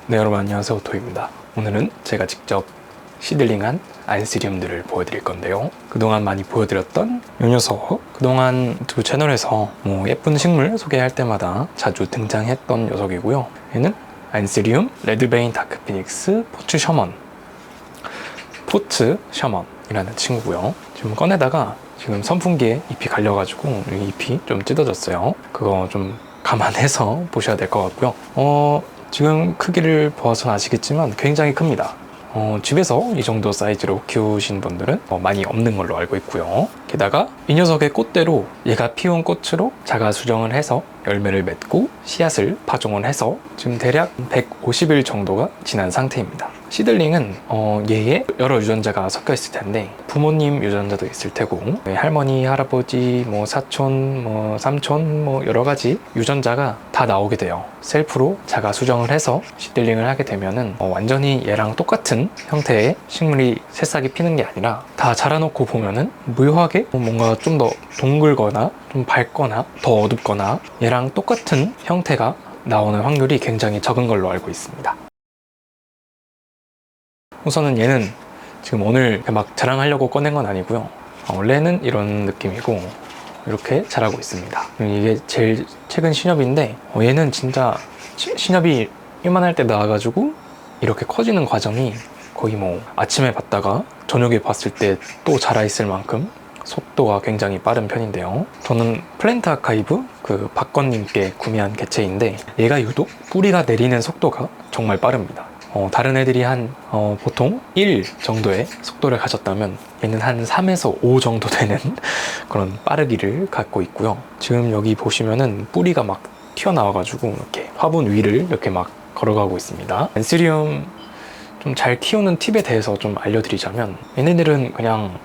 네, 여러분 안녕하세요. 오토입니다. 오늘은 제가 직접 시들링한 안시리움들을 보여드릴 건데요. 그동안 많이 보여드렸던 이 녀석, 그동안 두 채널에서 예쁜 식물 소개할 때마다 자주 등장했던 녀석이고요. 얘는 안시리움 레드베인 다크피닉스 포츠 셔먼이라는 친구고요. 지금 꺼내다가 지금 선풍기에 잎이 갈려가지고 이 잎이 좀 찢어졌어요. 그거 좀 감안해서 보셔야 될 것 같고요. 지금 크기를 보아서는 아시겠지만 굉장히 큽니다. 집에서 이 정도 사이즈로 키우신 분들은 많이 없는 걸로 알고 있고요. 게다가 이 녀석의 꽃대로 얘가 피운 꽃으로 자가 수정을 해서 열매를 맺고 씨앗을 파종을 해서 지금 대략 150일 정도가 지난 상태입니다. 시들링은 얘에 여러 유전자가 섞여 있을 텐데 부모님 유전자도 있을 테고 할머니, 할아버지, 사촌, 삼촌 여러 가지 유전자가 다 나오게 돼요. 셀프로 자가 수정을 해서 시들링을 하게 되면은 완전히 얘랑 똑같은 형태의 식물이 새싹이 피는 게 아니라 다 자라놓고 보면은 묘하게 뭔가 좀 더 동글거나 좀 밝거나 더 어둡거나 얘랑 똑같은 형태가 나오는 확률이 굉장히 적은 걸로 알고 있습니다. 우선은 얘는 지금 오늘 막 자랑하려고 꺼낸 건 아니고요. 원래는 이런 느낌이고 이렇게 자라고 있습니다. 이게 제일 최근 신엽인데 얘는 진짜 신엽이 이만할 때 나와가지고 이렇게 커지는 과정이 거의 아침에 봤다가 저녁에 봤을 때 또 자라있을 만큼 속도가 굉장히 빠른 편인데요. 저는 플랜트 아카이브 그 박건님께 구매한 개체인데 얘가 유독 뿌리가 내리는 속도가 정말 빠릅니다. 다른 애들이 보통 1 정도의 속도를 가졌다면 얘는 한 3에서 5 정도 되는 그런 빠르기를 갖고 있고요. 지금 여기 보시면은 뿌리가 막 튀어나와가지고 이렇게 화분 위를 이렇게 막 걸어가고 있습니다. 안시리움 좀 잘 키우는 팁에 대해서 좀 알려드리자면 얘네들은 그냥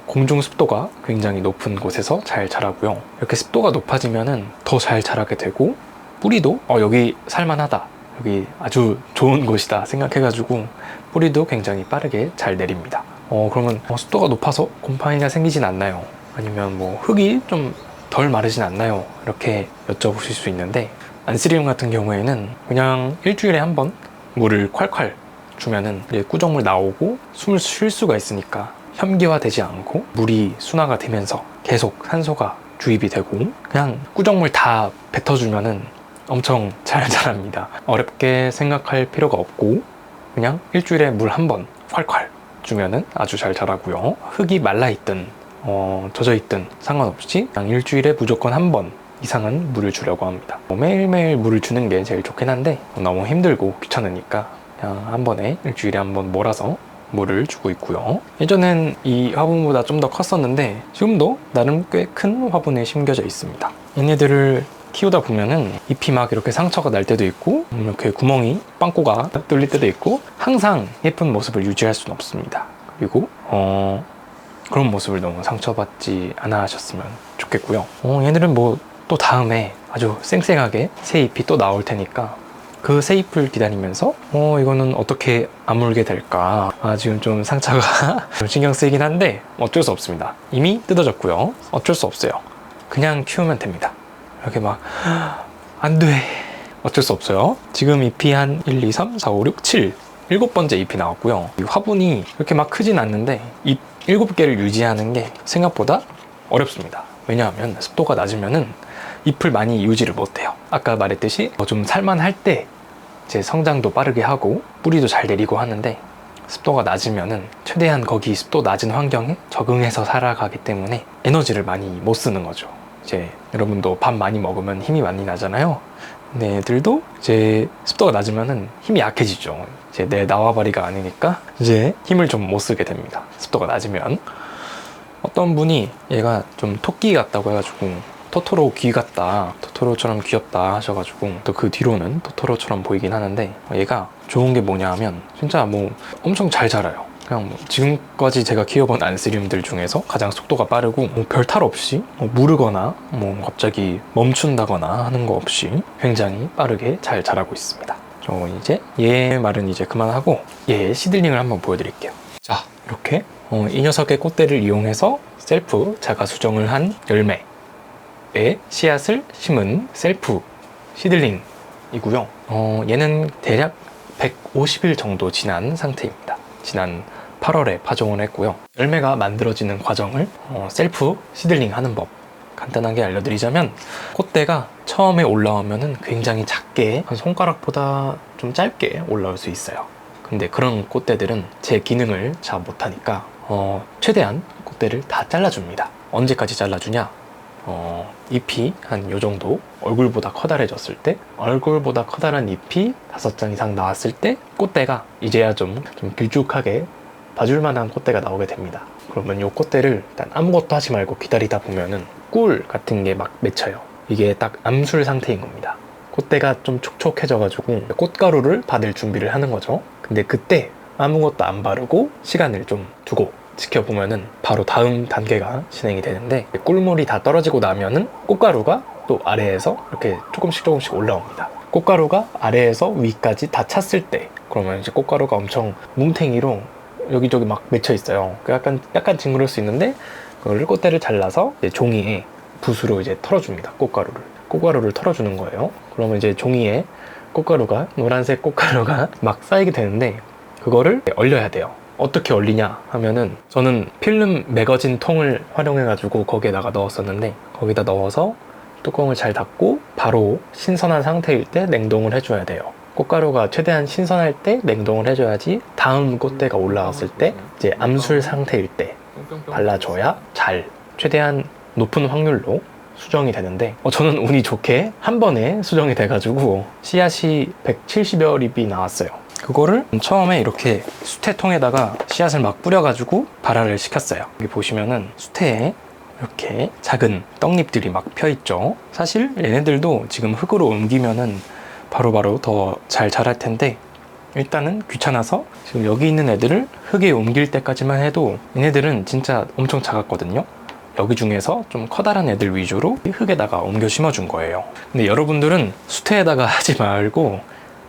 공중 습도가 굉장히 높은 곳에서 잘 자라고요. 이렇게 습도가 높아지면은 더 잘 자라게 되고 뿌리도 여기 살만하다, 여기 아주 좋은 곳이다 생각해가지고 뿌리도 굉장히 빠르게 잘 내립니다. 그러면 습도가 높아서 곰팡이가 생기진 않나요? 아니면 흙이 좀 덜 마르진 않나요? 이렇게 여쭤보실 수 있는데 안시리움 같은 경우에는 그냥 일주일에 한 번 물을 콸콸 주면은 이제 꾸정물 나오고 숨을 쉴 수가 있으니까 현기화되지 않고 물이 순화가 되면서 계속 산소가 주입이 되고 그냥 꾸정물 다 뱉어주면은 엄청 잘 자랍니다. 어렵게 생각할 필요가 없고 그냥 일주일에 물 한 번 콸콸 주면은 아주 잘 자라고요. 흙이 말라있든 젖어있든 상관없이 그냥 일주일에 무조건 한 번 이상은 물을 주려고 합니다. 매일매일 물을 주는 게 제일 좋긴 한데 너무 힘들고 귀찮으니까 그냥 한 번에 일주일에 한 번 몰아서 물을 주고 있고요. 예전엔 이 화분보다 좀 더 컸었는데 지금도 나름 꽤 큰 화분에 심겨져 있습니다. 얘네들을 키우다 보면은 잎이 막 이렇게 상처가 날 때도 있고 이렇게 구멍이 빵꾸가 뚫릴 때도 있고 항상 예쁜 모습을 유지할 수는 없습니다. 그리고 그런 모습을 너무 상처받지 않아 하셨으면 좋겠고요. 얘들은 또 다음에 아주 쌩쌩하게 새 잎이 또 나올 테니까 그 새 잎을 기다리면서 이거는 어떻게 아물게 될까, 지금 좀 상처가 좀 신경 쓰이긴 한데 어쩔 수 없습니다. 이미 뜯어졌고요. 어쩔 수 없어요. 그냥 키우면 됩니다. 이렇게 막 안 돼, 어쩔 수 없어요. 지금 잎이 한 1, 2, 3, 4, 5, 6, 7 7번째 잎이 나왔고요. 이 화분이 이렇게 막 크진 않는데 잎 7개를 유지하는 게 생각보다 어렵습니다. 왜냐하면 습도가 낮으면은 잎을 많이 유지를 못해요. 아까 말했듯이 좀 살만할 때 제 성장도 빠르게 하고 뿌리도 잘 내리고 하는데 습도가 낮으면은 최대한 거기 습도 낮은 환경에 적응해서 살아가기 때문에 에너지를 많이 못 쓰는 거죠. 이제 여러분도 밥 많이 먹으면 힘이 많이 나잖아요. 근데 애들도 이제 습도가 낮으면은 힘이 약해지죠. 이제 내 나와바리가 아니니까 이제 힘을 좀 못 쓰게 됩니다. 습도가 낮으면. 어떤 분이 얘가 좀 토끼 같다고 해가지고 토토로 귀 같다, 토토로처럼 귀엽다 하셔가지고 또 그 뒤로는 토토로처럼 보이긴 하는데 얘가 좋은 게 뭐냐 하면 진짜 엄청 잘 자라요. 그냥 지금까지 제가 키워본 안시리움들 중에서 가장 속도가 빠르고 별 탈 없이 무르거나 갑자기 멈춘다거나 하는 거 없이 굉장히 빠르게 잘 자라고 있습니다. 저 이제 얘 말은 이제 그만하고 얘의 시들링을 한번 보여드릴게요. 자, 이렇게 이 녀석의 꽃대를 이용해서 셀프 자가 수정을 한 열매에 씨앗을 심은 셀프 시들링이고요. 얘는 대략 150일 정도 지난 상태입니다. 지난 8월에 파종을 했고요. 열매가 만들어지는 과정을 셀프 시들링 하는 법 간단하게 알려드리자면, 꽃대가 처음에 올라오면은 굉장히 작게, 한 손가락보다 좀 짧게 올라올 수 있어요. 근데 그런 꽃대들은 제 기능을 잘 못하니까 최대한 꽃대를 다 잘라줍니다. 언제까지 잘라주냐? 잎이 한 요 정도, 얼굴보다 커다래졌을 때, 얼굴보다 커다란 잎이 5장 이상 나왔을 때 꽃대가 이제야 좀 길쭉하게 봐줄 만한 꽃대가 나오게 됩니다. 그러면 이 꽃대를 일단 아무것도 하지 말고 기다리다 보면은 꿀 같은 게 막 맺혀요. 이게 딱 암술 상태인 겁니다. 꽃대가 좀 촉촉해져가지고 꽃가루를 받을 준비를 하는 거죠. 근데 그때 아무것도 안 바르고 시간을 좀 두고 지켜보면은 바로 다음 단계가 진행이 되는데, 꿀물이 다 떨어지고 나면은 꽃가루가 또 아래에서 이렇게 조금씩 올라옵니다. 꽃가루가 아래에서 위까지 다 찼을 때, 그러면 이제 꽃가루가 엄청 뭉탱이로 여기저기 막 맺혀 있어요. 약간 징그러울 수 있는데, 그걸 꽃대를 잘라서 이제 종이에 붓으로 이제 털어줍니다. 꽃가루를 털어주는 거예요. 그러면 이제 종이에 꽃가루가, 노란색 꽃가루가 막 쌓이게 되는데, 그거를 얼려야 돼요. 어떻게 얼리냐 하면은, 저는 필름 매거진 통을 활용해가지고 거기에다가 넣었었는데, 거기다 넣어서 뚜껑을 잘 닫고 바로 신선한 상태일 때 냉동을 해줘야 돼요. 꽃가루가 최대한 신선할 때 냉동을 해줘야지 다음 꽃대가 올라왔을 때 이제 암술 상태일 때 발라줘야 잘, 최대한 높은 확률로 수정이 되는데, 저는 운이 좋게 한 번에 수정이 돼가지고 씨앗이 170여 립이 나왔어요. 그거를 처음에 이렇게 수태통에다가 씨앗을 막 뿌려가지고 발화를 시켰어요. 여기 보시면은 수태에 이렇게 작은 떡잎들이 막 펴있죠. 사실 얘네들도 지금 흙으로 옮기면은 바로바로 더 잘 자랄 텐데, 일단은 귀찮아서 지금 여기 있는 애들을 흙에 옮길 때까지만 해도 얘네들은 진짜 엄청 작았거든요. 여기 중에서 좀 커다란 애들 위주로 흙에다가 옮겨 심어준 거예요. 근데 여러분들은 수태에다가 하지 말고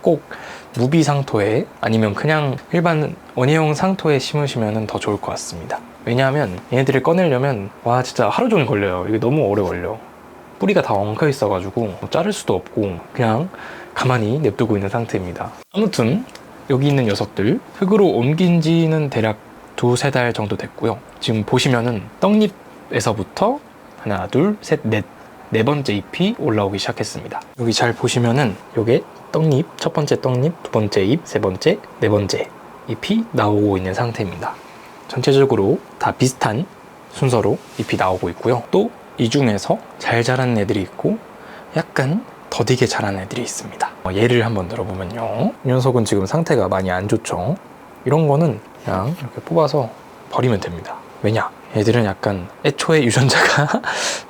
꼭 무비 상토에, 아니면 그냥 일반 원예용 상토에 심으시면 더 좋을 것 같습니다. 왜냐하면 얘네들을 꺼내려면 진짜 하루 종일 걸려요. 이게 너무 오래 걸려. 뿌리가 다 엉켜 있어가지고 자를 수도 없고 그냥 가만히 냅두고 있는 상태입니다. 아무튼 여기 있는 녀석들 흙으로 옮긴 지는 대략 2-3달 정도 됐고요. 지금 보시면은 떡잎에서부터 하나, 둘, 셋, 네 번째 잎이 올라오기 시작했습니다. 여기 잘 보시면은 요게 떡잎, 첫 번째 떡잎, 두 번째 잎, 세 번째, 네 번째 잎이 나오고 있는 상태입니다. 전체적으로 다 비슷한 순서로 잎이 나오고 있고요. 또 이 중에서 잘 자란 애들이 있고 약간 더디게 자란 애들이 있습니다. 예를 한번 들어보면요, 이 녀석은 지금 상태가 많이 안 좋죠. 이런 거는 그냥 이렇게 뽑아서 버리면 됩니다. 왜냐? 얘들은 약간 애초에 유전자가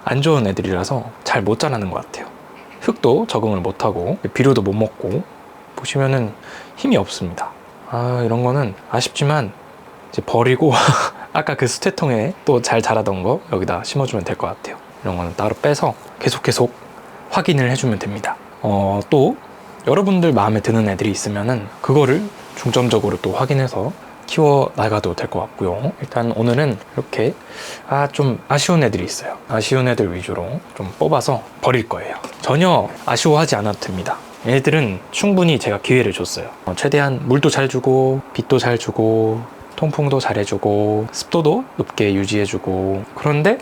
안 좋은 애들이라서 잘 못 자라는 것 같아요. 흙도 적응을 못하고 비료도 못 먹고, 보시면은 힘이 없습니다. 이런 거는 아쉽지만 이제 버리고 아까 그 수태통에 또 잘 자라던 거 여기다 심어주면 될 것 같아요. 이런 거는 따로 빼서 계속 확인을 해주면 됩니다. 또 여러분들 마음에 드는 애들이 있으면은 그거를 중점적으로 또 확인해서 키워 나가도 될 것 같고요. 일단 오늘은 이렇게 좀 아쉬운 애들이 있어요. 아쉬운 애들 위주로 좀 뽑아서 버릴 거예요. 전혀 아쉬워하지 않아도 됩니다. 얘들은 충분히 제가 기회를 줬어요. 최대한 물도 잘 주고 빛도 잘 주고 통풍도 잘 해주고 습도도 높게 유지해주고, 그런데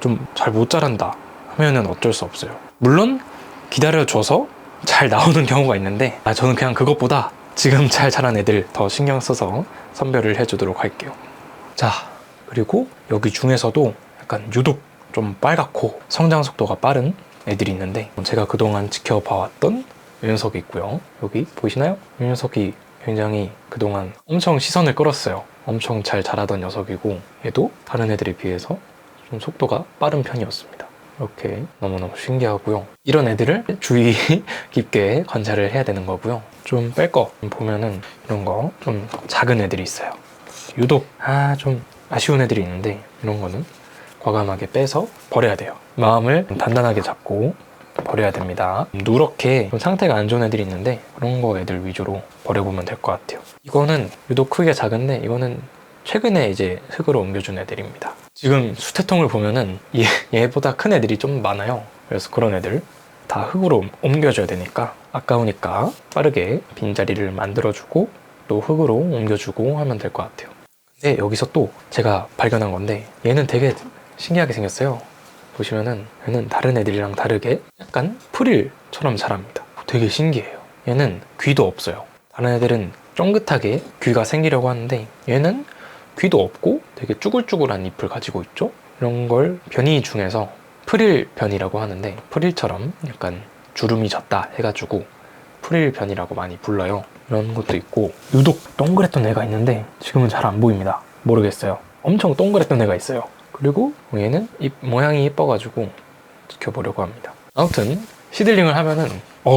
좀 잘 못 자란다 하면은 어쩔 수 없어요. 물론 기다려줘서 잘 나오는 경우가 있는데, 저는 그냥 그것보다 지금 잘 자란 애들 더 신경 써서 선별을 해주도록 할게요. 자, 그리고 여기 중에서도 약간 유독 좀 빨갛고 성장 속도가 빠른 애들이 있는데, 제가 그동안 지켜봐왔던 이 녀석이 있고요. 여기 보이시나요? 이 녀석이 굉장히 그동안 엄청 시선을 끌었어요. 엄청 잘 자라던 녀석이고, 얘도 다른 애들에 비해서 좀 속도가 빠른 편이었습니다. 이렇게 너무너무 신기하고요. 이런 애들을 주의 깊게 관찰을 해야 되는 거고요. 좀 뺄 거 보면은 이런 거 좀 작은 애들이 있어요. 유독 좀 아쉬운 애들이 있는데, 이런 거는 과감하게 빼서 버려야 돼요. 마음을 단단하게 잡고 버려야 됩니다. 누렇게 좀 상태가 안 좋은 애들이 있는데, 그런 거 애들 위주로 버려보면 될 것 같아요. 이거는 유독 크기가 작은데, 이거는 최근에 이제 흙으로 옮겨준 애들입니다. 지금 수태통을 보면은 얘보다 큰 애들이 좀 많아요. 그래서 그런 애들 다 흙으로 옮겨줘야 되니까 아까우니까 빠르게 빈자리를 만들어주고 또 흙으로 옮겨주고 하면 될 것 같아요. 근데 여기서 또 제가 발견한 건데 얘는 되게 신기하게 생겼어요. 보시면은 얘는 다른 애들이랑 다르게 약간 프릴처럼 자랍니다. 되게 신기해요. 얘는 귀도 없어요. 다른 애들은 쫑긋하게 귀가 생기려고 하는데 얘는 귀도 없고 되게 쭈글쭈글한 잎을 가지고 있죠. 이런 걸 변이 중에서 프릴 변이라고 하는데 프릴처럼 약간 주름이 졌다 해가지고 프릴 변이라고 많이 불러요. 이런 것도 있고 유독 동그랬던 애가 있는데 지금은 잘 안 보입니다. 모르겠어요. 엄청 동그랬던 애가 있어요. 그리고 얘는 잎 모양이 예뻐가지고 지켜보려고 합니다. 아무튼 시들링을 하면은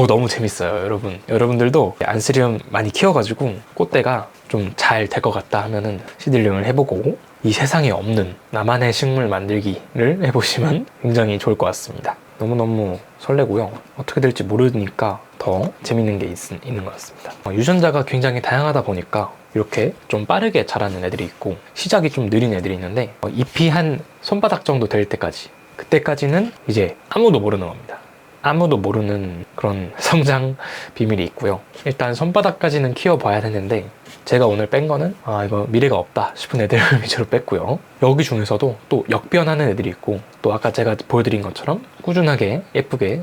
너무 재밌어요. 여러분들도 안스리움 많이 키워가지고 꽃대가 좀 잘 될 것 같다 하면은 시들링을 해보고 이 세상에 없는 나만의 식물 만들기를 해보시면 굉장히 좋을 것 같습니다. 너무너무 설레고요. 어떻게 될지 모르니까 더 재밌는 게 있는 것 같습니다. 유전자가 굉장히 다양하다 보니까 이렇게 좀 빠르게 자라는 애들이 있고 시작이 좀 느린 애들이 있는데 잎이 한 손바닥 정도 될 때까지 그때까지는 이제 아무도 모르는 겁니다. 아무도 모르는 그런 성장 비밀이 있고요. 일단 손바닥까지는 키워봐야 되는데 제가 오늘 뺀 거는 이거 미래가 없다 싶은 애들 위주로 뺐고요. 여기 중에서도 또 역변하는 애들이 있고 또 아까 제가 보여드린 것처럼 꾸준하게 예쁘게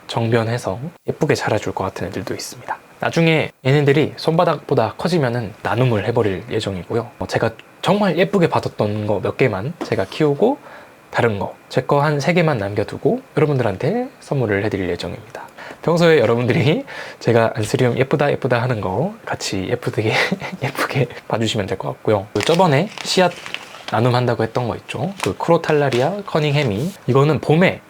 정변해서 예쁘게 자라줄 것 같은 애들도 있습니다. 나중에 얘네들이 손바닥보다 커지면은 나눔을 해버릴 예정이고요. 제가 정말 예쁘게 받았던 거 몇 개만 제가 키우고 다른 거 제 거 한 3개만 남겨두고 여러분들한테 선물을 해드릴 예정입니다. 평소에 여러분들이 제가 안스리움 예쁘다 하는 거 같이 예쁘게 봐주시면 될 것 같고요. 저번에 씨앗 나눔한다고 했던 거 있죠. 그 크로탈라리아 커닝햄이 이거는 봄에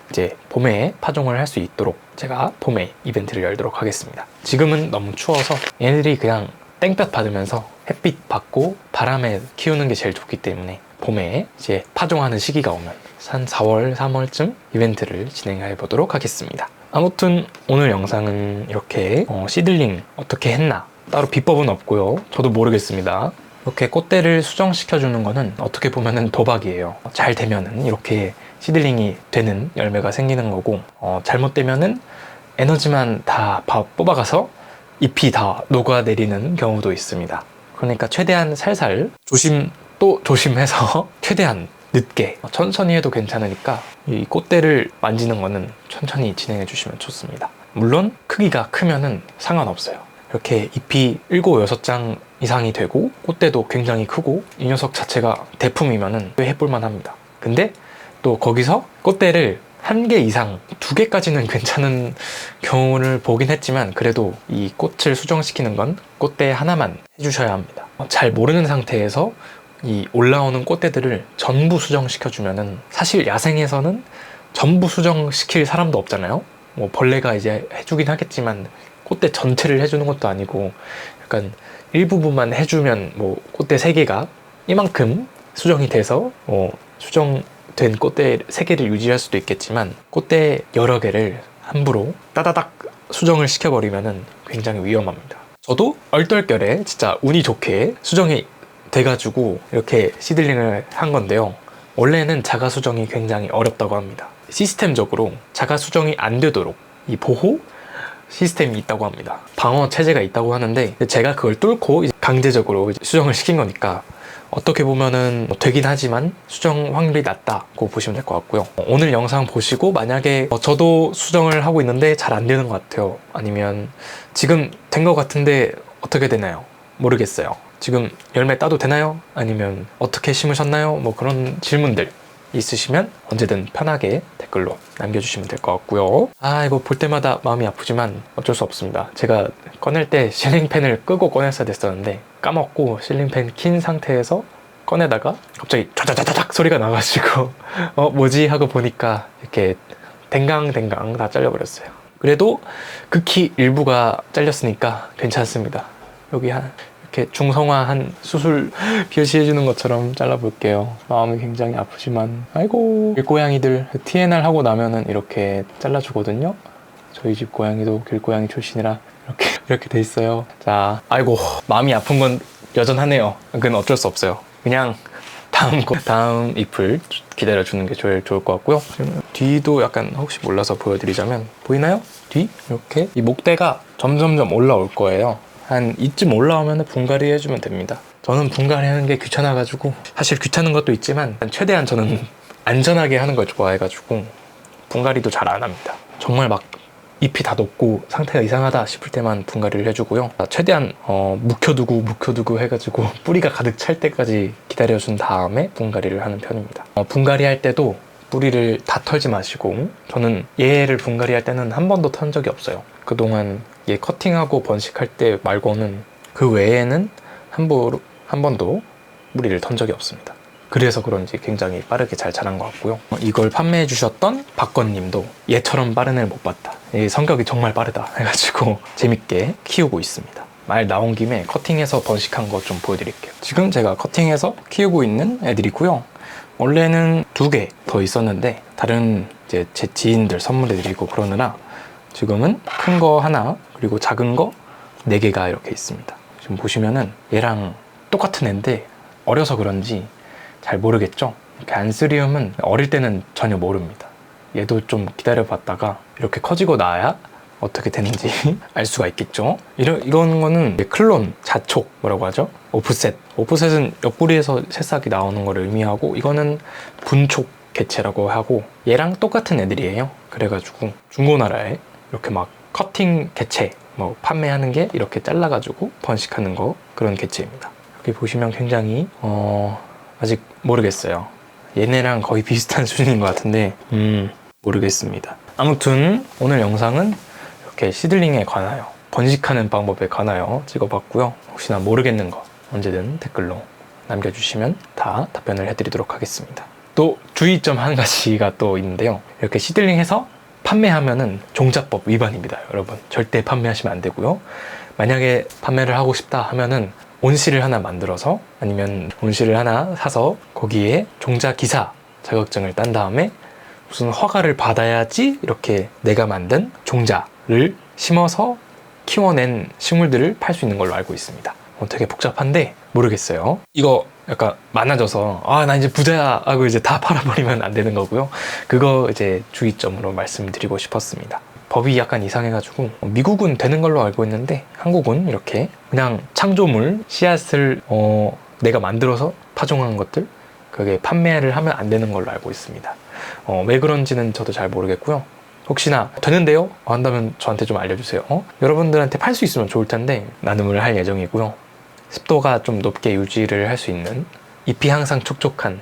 파종을 할 수 있도록 제가 봄에 이벤트를 열도록 하겠습니다. 지금은 너무 추워서 얘네들이 그냥 땡볕 받으면서 햇빛 받고 바람에 키우는 게 제일 좋기 때문에 봄에 이제 파종하는 시기가 오면 한 4월, 3월쯤 이벤트를 진행해 보도록 하겠습니다. 아무튼 오늘 영상은 이렇게 시들링 어떻게 했나 따로 비법은 없고요. 저도 모르겠습니다. 이렇게 꽃대를 수정시켜주는 거는 어떻게 보면은 도박이에요. 잘 되면은 이렇게 시들링이 되는 열매가 생기는 거고 잘못되면은 에너지만 다 뽑아가서 잎이 다 녹아내리는 경우도 있습니다. 그러니까 최대한 살살 조심해서 최대한 늦게 천천히 해도 괜찮으니까 이 꽃대를 만지는 거는 천천히 진행해 주시면 좋습니다. 물론 크기가 크면은 상관없어요. 이렇게 잎이 7, 6장 이상이 되고 꽃대도 굉장히 크고 이 녀석 자체가 대품이면은 해볼만 합니다. 근데 또 거기서 꽃대를 1개 이상, 2개까지는 괜찮은 경우를 보긴 했지만 그래도 이 꽃을 수정시키는 건 꽃대 하나만 해주셔야 합니다. 잘 모르는 상태에서 이 올라오는 꽃대들을 전부 수정시켜주면은 사실 야생에서는 전부 수정시킬 사람도 없잖아요. 뭐 벌레가 이제 해주긴 하겠지만 꽃대 전체를 해주는 것도 아니고 약간 일부분만 해주면 뭐 꽃대 3개가 이만큼 수정이 돼서 수정된 꽃대 3개를 유지할 수도 있겠지만 꽃대 여러 개를 함부로 따다닥 수정을 시켜버리면은 굉장히 위험합니다. 저도 얼떨결에 진짜 운이 좋게 수정이 돼가지고 이렇게 시들링을 한 건데요. 원래는 자가 수정이 굉장히 어렵다고 합니다. 시스템적으로 자가 수정이 안 되도록 이 보호 시스템이 있다고 합니다. 방어 체제가 있다고 하는데 제가 그걸 뚫고 강제적으로 수정을 시킨 거니까 어떻게 보면은 되긴 하지만 수정 확률이 낮다고 보시면 될 것 같고요. 오늘 영상 보시고 만약에 저도 수정을 하고 있는데 잘 안 되는 것 같아요. 아니면 지금 된 것 같은데 어떻게 되나요? 모르겠어요. 지금 열매 따도 되나요? 아니면 어떻게 심으셨나요? 뭐 그런 질문들 있으시면 언제든 편하게 댓글로 남겨주시면 될 것 같고요. 이거 볼 때마다 마음이 아프지만 어쩔 수 없습니다. 제가 꺼낼 때 실링팬을 끄고 꺼냈어야 됐었는데 까먹고 실링팬 킨 상태에서 꺼내다가 갑자기 좌자자자작 소리가 나가지고 뭐지? 하고 보니까 이렇게 댕강댕강 다 잘려버렸어요. 그래도 극히 일부가 잘렸으니까 괜찮습니다. 여기 이렇게 중성화한 수술 표시해주는 것처럼 잘라볼게요. 마음이 굉장히 아프지만 아이고 길고양이들 TNR 하고 나면은 이렇게 잘라주거든요. 저희 집 고양이도 길고양이 출신이라 이렇게 돼 있어요. 자, 아이고 마음이 아픈 건 여전하네요. 그건 어쩔 수 없어요. 그냥 다음 잎을 기다려주는 게 제일 좋을 것 같고요. 뒤도 약간 혹시 몰라서 보여드리자면, 보이나요? 뒤? 이렇게 이 목대가 점점점 올라올 거예요. 한 이쯤 올라오면 분갈이 해주면 됩니다. 저는 분갈이 하는 게 귀찮아가지고, 사실 귀찮은 것도 있지만 최대한 저는 안전하게 하는 걸 좋아해가지고 분갈이도 잘 안 합니다. 정말 막 잎이 다 녹고 상태가 이상하다 싶을 때만 분갈이를 해주고요. 최대한 묵혀두고 해가지고 뿌리가 가득 찰 때까지 기다려준 다음에 분갈이를 하는 편입니다. 분갈이 할 때도 뿌리를 다 털지 마시고, 저는 얘를 분갈이 할 때는 한 번도 턴 적이 없어요. 그동안 얘 커팅하고 번식할 때 말고는 그 외에는 한 번도 뿌리를 턴 적이 없습니다. 그래서 그런지 굉장히 빠르게 잘 자란 것 같고요. 이걸 판매해 주셨던 박건님도 얘처럼 빠른 애를 못 봤다, 얘 성격이 정말 빠르다 해가지고 재밌게 키우고 있습니다. 말 나온 김에 커팅해서 번식한 거 좀 보여드릴게요. 지금 제가 커팅해서 키우고 있는 애들이고요. 원래는 2개 더 있었는데 다른 이제 제 지인들 선물해드리고 그러느라 지금은 큰 거 하나, 그리고 작은 거 4개가 이렇게 있습니다. 지금 보시면은 얘랑 똑같은 애인데 어려서 그런지 잘 모르겠죠? 이렇게 안스리움은 어릴 때는 전혀 모릅니다. 얘도 좀 기다려봤다가 이렇게 커지고 나야 어떻게 되는지 알 수가 있겠죠? 이런 거는 클론, 자촉, 뭐라고 하죠? 오프셋. 오프셋은 옆구리에서 새싹이 나오는 걸 의미하고, 이거는 분촉 개체라고 하고, 얘랑 똑같은 애들이에요. 그래가지고 중고나라에 이렇게 막 커팅 개체 뭐 판매하는 게 이렇게 잘라가지고 번식하는 거, 그런 개체입니다. 여기 보시면 굉장히 아직 모르겠어요. 얘네랑 거의 비슷한 수준인 것 같은데 모르겠습니다. 아무튼 오늘 영상은 이렇게 시들링에 관하여, 번식하는 방법에 관하여 찍어봤고요. 혹시나 모르겠는 거 언제든 댓글로 남겨주시면 다 답변을 해드리도록 하겠습니다. 또 주의점 한 가지가 또 있는데요. 이렇게 시들링해서 판매하면은 종자법 위반입니다. 여러분 절대 판매하시면 안 되고요. 만약에 판매를 하고 싶다 하면은 온실을 하나 만들어서, 아니면 온실을 하나 사서 거기에 종자 기사 자격증을 딴 다음에 무슨 허가를 받아야지 이렇게 내가 만든 종자를 심어서 키워낸 식물들을 팔 수 있는 걸로 알고 있습니다. 되게 복잡한데 모르겠어요. 이거 약간 많아져서 나 이제 부자야 하고 이제 다 팔아버리면 안 되는 거고요. 그거 이제 주의점으로 말씀드리고 싶었습니다. 법이 약간 이상해가지고 미국은 되는 걸로 알고 있는데 한국은 이렇게 그냥 창조물, 씨앗을 내가 만들어서 파종한 것들, 그게 판매를 하면 안 되는 걸로 알고 있습니다. 왜 그런지는 저도 잘 모르겠고요. 혹시나 되는데요? 한다면 저한테 좀 알려주세요. 여러분들한테 팔 수 있으면 좋을 텐데 나눔을 할 예정이고요. 습도가 좀 높게 유지를 할 수 있는, 잎이 항상 촉촉한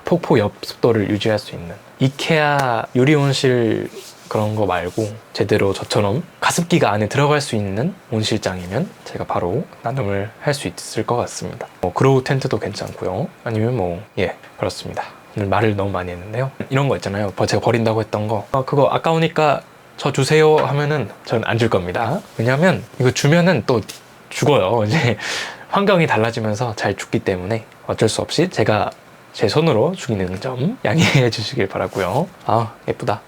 폭포 옆 습도를 유지할 수 있는 이케아 유리온실 그런 거 말고 제대로 저처럼 가습기가 안에 들어갈 수 있는 온실장이면 제가 바로 나눔을 할 수 있을 것 같습니다. 그로우 텐트도 괜찮고요. 아니면 그렇습니다. 오늘 말을 너무 많이 했는데요. 이런 거 있잖아요. 제가 버린다고 했던 거, 그거 아까우니까 저 주세요 하면은 전 안 줄 겁니다. 왜냐면 이거 주면은 또 죽어요. 이제 환경이 달라지면서 잘 죽기 때문에 어쩔 수 없이 제가 제 손으로 죽이는 점 양해해 주시길 바라고요. 예쁘다.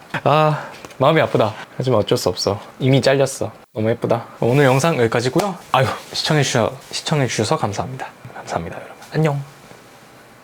마음이 아프다. 하지만 어쩔 수 없어. 이미 잘렸어. 너무 예쁘다. 오늘 영상 여기까지고요. 시청해 주셔서 감사합니다. 감사합니다, 여러분. 안녕.